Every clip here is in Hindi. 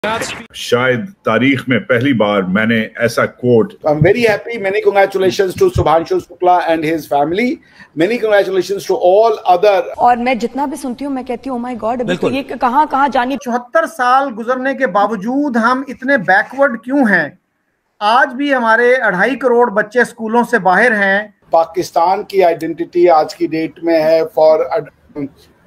शायद तारीख में पहली बार मैंने ऐसा coat. I'm very happy. Many congratulations to Subhanshu Shukla and his family. Many congratulations to all other. और मैं जितना भी सुनती हूँ मैं कहती हूँ, oh my God, अभी तो ये कहाँ जानी। 74 साल गुजरने के बावजूद हम इतने बैकवर्ड क्यों हैं? आज भी हमारे 2.5 करोड़ बच्चे स्कूलों से बाहर हैं। पाकिस्तान की आइडेंटिटी आज की डेट में है फॉर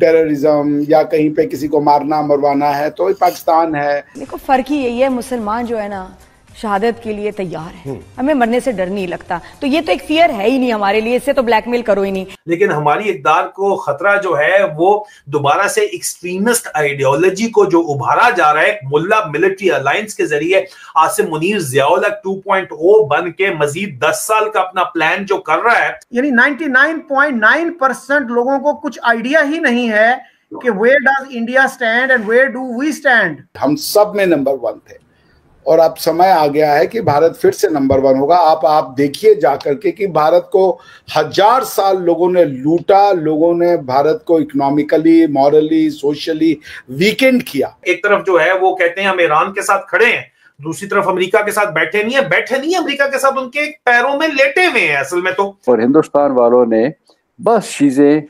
टेररिज्म या कहीं पे किसी को मारना मरवाना है तो ये पाकिस्तान है। देखो फर्क ही यही है, मुसलमान जो है ना शहादत के लिए तैयार है, हमें मरने से डर नहीं लगता। तो ये तो एक फियर है ही नहीं हमारे लिए, इससे तो ब्लैकमेल करो ही नहीं। लेकिन हमारी इक़्तिदार को खतरा जो है वो दोबारा से एक्सट्रीमिस्ट आइडियोलॉजी को जो उभारा जा रहा है मुल्ला मिलिट्री अलायंस के जरिए आसिम मुनीर ज़ियाउल हक 2.0 बन के मजीद 10 साल का अपना प्लान जो कर रहा है। यानी 99.9% लोगों को कुछ आइडिया ही नहीं है कि where does India stand and where do we stand. हम सब में नंबर 1 थे और अब समय आ गया है कि भारत फिर से नंबर 1 होगा। आप देखिए जाकर के कि भारत को 1000 साल लोगों ने लूटा, लोगों ने भारत को इकोनॉमिकली, मॉरली, सोशली वीकेंड किया। एक तरफ जो है वो कहते हैं हम ईरान के साथ खड़े हैं, दूसरी तरफ अमेरिका के साथ बैठे नहीं है अमेरिका के साथ उनके पैरों में लेटे हुए हैं असल में तो। और हिंदुस्तान वालों ने बस चीजें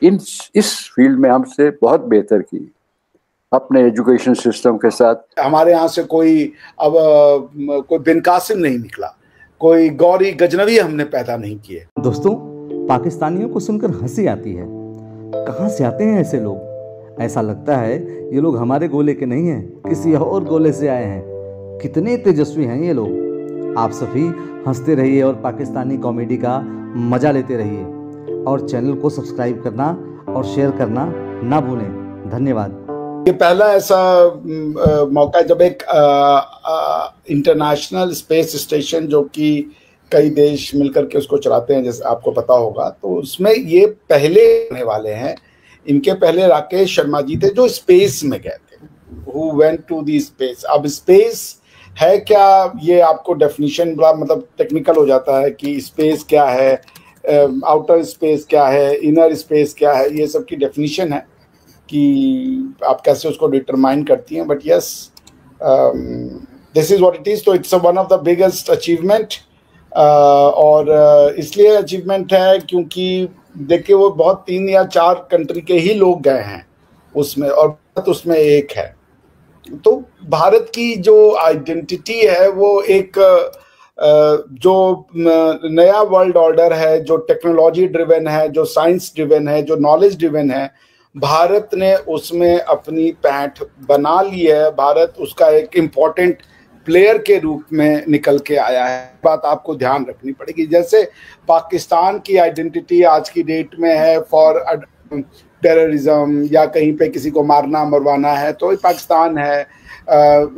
इस फील्ड में हमसे बहुत बेहतर की अपने एजुकेशन सिस्टम के साथ। हमारे यहाँ से कोई बिन कासिम नहीं निकला, कोई गौरी गजनवी हमने पैदा नहीं किए। दोस्तों, पाकिस्तानियों को सुनकर हंसी आती है। कहाँ से आते हैं ऐसे लोग? ऐसा लगता है ये लोग हमारे गोले के नहीं हैं, किसी और गोले से आए हैं। कितने तेजस्वी हैं ये लोग। आप सभी हंसते रहिए और पाकिस्तानी कॉमेडी का मजा लेते रहिए और चैनल को सब्सक्राइब करना और शेयर करना ना भूलें। धन्यवाद। ये पहला ऐसा मौका है जब एक इंटरनेशनल स्पेस स्टेशन जो कि कई देश मिलकर के उसको चलाते हैं, जैसे आपको पता होगा, तो उसमें ये पहले आने वाले हैं। इनके पहले राकेश शर्मा जी थे जो स्पेस में गए थे, who went to the space. अब स्पेस है क्या, ये आपको डेफिनेशन बड़ा मतलब टेक्निकल हो जाता है कि स्पेस क्या है, आउटर स्पेस क्या है, इनर स्पेस क्या है, ये सब की डेफिनेशन है कि आप कैसे उसको डिटरमाइन करती हैं। But yes, this is what it is. तो it's one of the biggest achievement और इसलिए अचीवमेंट है क्योंकि देखिए वो बहुत 3 या 4 कंट्री के ही लोग गए हैं उसमें और भारत उसमें एक है। तो भारत की जो आइडेंटिटी है वो एक जो नया वर्ल्ड ऑर्डर है, जो टेक्नोलॉजी ड्रिवन है, जो साइंस ड्रिवन है, जो नॉलेज ड्रिवन है, भारत ने उसमें अपनी पैठ बना ली है। भारत उसका एक इम्पॉर्टेंट प्लेयर के रूप में निकल के आया है। बात आपको ध्यान रखनी पड़ेगी। जैसे पाकिस्तान की आइडेंटिटी आज की डेट में है फॉर टेररिज्म या कहीं पे किसी को मारना मरवाना है तो ये पाकिस्तान है।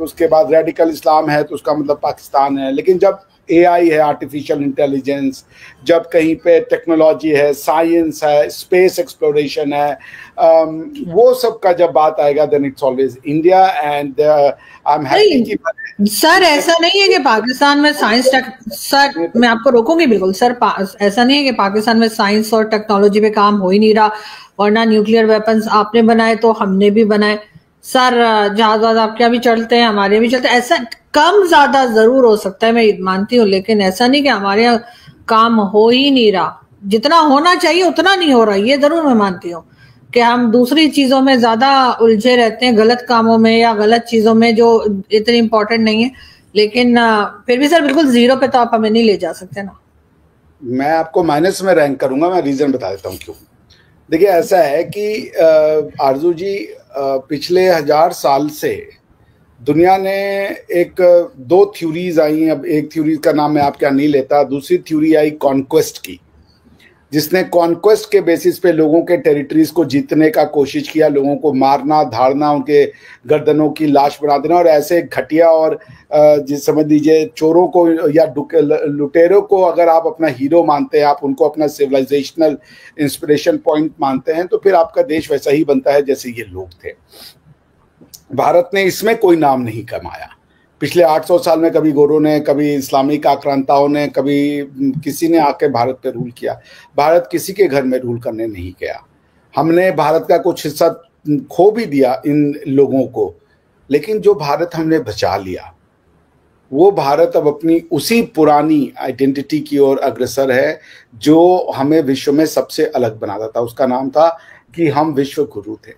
उसके बाद रेडिकल इस्लाम है तो उसका मतलब पाकिस्तान है। लेकिन जब AI है, आर्टिफिशियल इंटेलिजेंस, जब कहीं पे टेक्नोलॉजी है, साइंस है, स्पेस एक्सप्लोरेशन है, वो सब का जब बात आएगा then it's always India. And I am happy कि सर ऐसा नहीं है कि पाकिस्तान में साइंस सर मैं आपको रोकूंगी बिल्कुल सर। ऐसा नहीं है कि पाकिस्तान में साइंस और टेक्नोलॉजी पे काम हो ही नहीं रहा, वरना न्यूक्लियर वेपन्स आपने बनाए तो हमने भी बनाए सर। जहाज आपके भी चलते हैं, हमारे भी चलते हैं। ऐसा कम ज्यादा जरूर हो सकता है, मैं मानती हूँ, लेकिन ऐसा नहीं कि हमारे यहाँ काम हो ही नहीं रहा। जितना होना चाहिए उतना नहीं हो रहा, ये जरूर मैं मानती हूँ कि हम दूसरी चीजों में ज्यादा उलझे रहते हैं, गलत कामों में या गलत चीजों में जो इतनी इंपॉर्टेंट नहीं है। लेकिन फिर भी सर बिल्कुल 0 पे तो आप हमें नहीं ले जा सकते ना। मैं आपको माइनस में रैंक करूंगा। मैं रीजन बता देता हूँ क्यों। देखिए ऐसा है कि आरजू जी, पिछले 1000 साल से दुनिया ने 2 थ्योरीज आई। अब एक थ्योरी का नाम मैं आपके यहाँ नहीं लेता। दूसरी थ्योरी आई कॉन्क्वेस्ट की, जिसने कॉन्क्वेस्ट के बेसिस पे लोगों के टेरिटरीज को जीतने का कोशिश किया, लोगों को मारना, धारना, उनके गर्दनों की लाश बना देना और ऐसे घटिया और जिस समझ लीजिए चोरों को या लुटेरों को अगर आप अपना हीरो मानते हैं, आप उनको अपना सिविलाइजेशनल इंस्पिरेशन पॉइंट मानते हैं, तो फिर आपका देश वैसा ही बनता है जैसे ये लोग थे। भारत ने इसमें कोई नाम नहीं कमाया। पिछले 800 साल में कभी गोरों ने, कभी इस्लामिक आक्रांताओं ने, कभी किसी ने आके भारत पे रूल किया। भारत किसी के घर में रूल करने नहीं गया। हमने भारत का कुछ हिस्सा खो भी दिया इन लोगों को, लेकिन जो भारत हमने बचा लिया, वो भारत अब अपनी उसी पुरानी आइडेंटिटी की ओर अग्रसर है जो हमें विश्व में सबसे अलग बनाता था। उसका नाम था कि हम विश्व गुरु थे।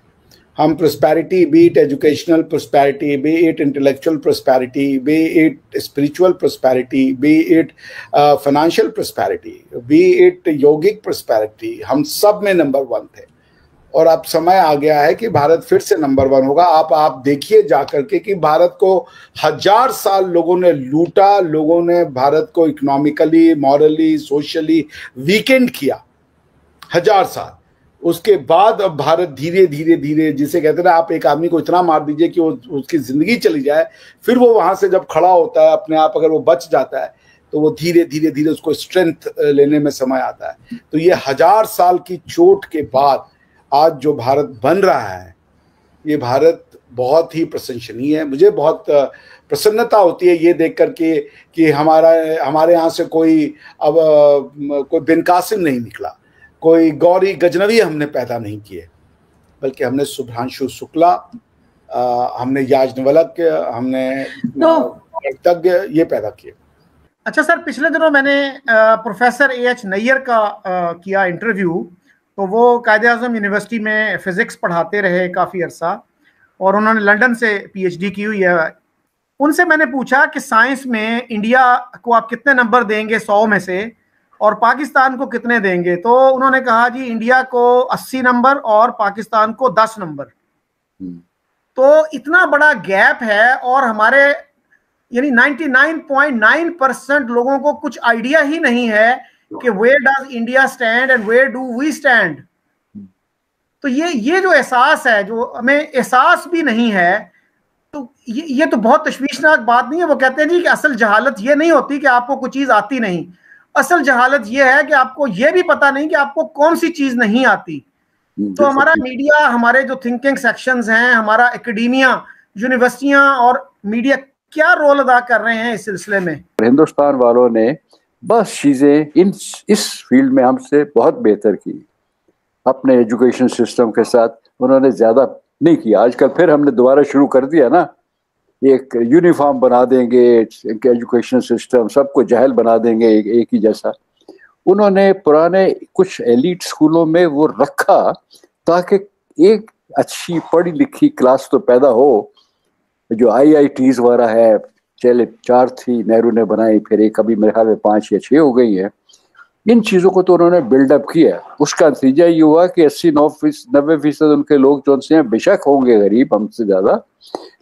हम prosperity, B it educational prosperity, B it intellectual prosperity, B it spiritual prosperity, B it financial prosperity, B it yogic prosperity, हम सब में नंबर 1 थे। और अब समय आ गया है कि भारत फिर से नंबर 1 होगा। आप देखिए जाकर के कि भारत को 1000 साल लोगों ने लूटा, लोगों ने भारत को इकोनॉमिकली, मॉरली, सोशली वीकेंड किया 1000 साल। उसके बाद अब भारत धीरे धीरे धीरे, जिसे कहते हैं ना, आप एक आदमी को इतना मार दीजिए कि वो उसकी जिंदगी चली जाए, फिर वो वहां से जब खड़ा होता है अपने आप, अगर वो बच जाता है तो वो धीरे धीरे धीरे उसको स्ट्रेंथ लेने में समय आता है। तो ये 1000 साल की चोट के बाद आज जो भारत बन रहा है, ये भारत बहुत ही प्रशंसनीय है। मुझे बहुत प्रसन्नता होती है ये देख करके कि हमारे यहाँ से कोई बिन कासिम नहीं निकला, कोई गौरी गजनवी हमने पैदा नहीं किए, बल्कि हमने शुभ्रांशु शुक्ला, हमने याज्ञवल्क, हमने तज्ञ ये पैदा किए। अच्छा सर, पिछले दिनों मैंने प्रोफेसर AH नैयर का किया इंटरव्यू। तो वो कायदे-आज़म यूनिवर्सिटी में फिजिक्स पढ़ाते रहे काफ़ी अरसा और उन्होंने लंदन से PhD की हुई है। उनसे मैंने पूछा कि साइंस में इंडिया को आप कितने नंबर देंगे 100 में से और पाकिस्तान को कितने देंगे? तो उन्होंने कहा जी इंडिया को 80 नंबर और पाकिस्तान को 10 नंबर। तो इतना बड़ा गैप है और हमारे यानी 99.9% लोगों को कुछ आइडिया ही नहीं है कि where does India stand and where do we stand. तो ये जो एहसास है, जो हमें एहसास भी नहीं है, तो ये तो बहुत तशवीशनाक बात नहीं है। वो कहते हैं जी कि असल जहालत ये नहीं होती कि आपको कुछ चीज आती नहीं, असल जहालत ये है कि आपको ये भी पता नहीं कि आपको कौन सी चीज नहीं आती। तो हमारा मीडिया, हमारे जो थिंकिंग सेक्शंस हैं, हमारा एकेडेमिया, यूनिवर्सिटियां और मीडिया क्या रोल अदा कर रहे हैं इस सिलसिले में? हिंदुस्तान वालों ने बस चीजें इस फील्ड में हमसे बहुत बेहतर की। अपने एजुकेशन सिस्टम के साथ उन्होंने ज्यादा नहीं किया। आजकल फिर हमने दोबारा शुरू कर दिया ना, एक यूनिफॉर्म बना देंगे एजुकेशन सिस्टम, सबको जहल बना देंगे एक ही जैसा। उन्होंने पुराने कुछ एलीट स्कूलों में वो रखा ताकि एक अच्छी पढ़ी लिखी क्लास तो पैदा हो। जो IITs वाला है, चले 4 थी, नेहरू ने बनाई, फिर एक अभी मेरे ख्याल में 5 या 6 हो गई है। इन चीज़ों को तो उन्होंने बिल्डअप किया। उसका नतीजा ये हुआ कि 80-90% उनके लोग जो उनसे हैं, बेशक होंगे गरीब हमसे ज़्यादा,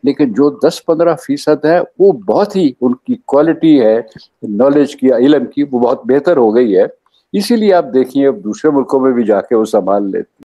लेकिन जो 10-15% है वो बहुत ही, उनकी क्वालिटी है नॉलेज की, इल्म की, वो बहुत बेहतर हो गई है। इसीलिए आप देखिए अब दूसरे मुल्कों में भी जाके वो संभाल लेते।